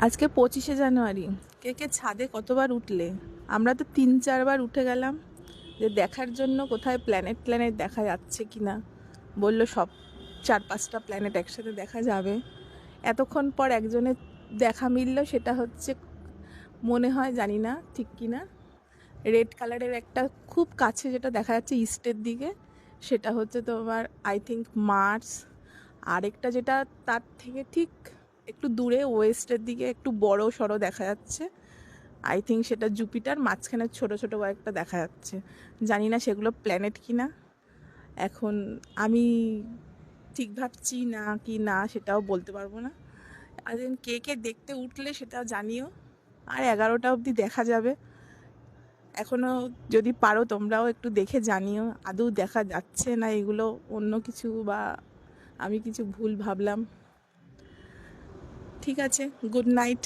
আজকে 25শে জানুয়ারি। কে কে ছাদে কতবার উঠলে? আমরা তো 3-4বার উঠে গেলাম যে দেখার জন্য কোথায় প্ল্যানেট প্ল্যানেট দেখা যাচ্ছে কি না। বললো সব 4-5টা প্ল্যানেট একসাথে দেখা যাবে। এতক্ষণ পর একজনের দেখা মিলল, সেটা হচ্ছে মনে হয়, জানি না ঠিক কি না, রেড কালারের একটা খুব কাছে যেটা দেখা যাচ্ছে ইস্টের দিকে, সেটা হচ্ছে তোমার আই থিঙ্ক মার্স। আরেকটা যেটা তার থেকে ঠিক একটু দূরে ওয়েস্টের দিকে একটু বড় সড়ো দেখা যাচ্ছে, আই থিঙ্ক সেটা জুপিটার। মাঝখানে ছোট ছোট কয়েকটা দেখা যাচ্ছে, জানি না সেগুলো প্ল্যানেট কি না। এখন আমি ঠিক ভাবছি না কি না সেটাও বলতে পারবো না। আর কে কে দেখতে উঠলে সেটাও জানিও। আর 11টা অবধি দেখা যাবে এখনো, যদি পারো তোমরাও একটু দেখে জানিও আদৌ দেখা যাচ্ছে না এগুলো অন্য কিছু, বা আমি কিছু ভুল ভাবলাম। ঠিক আছে, গুড নাইট।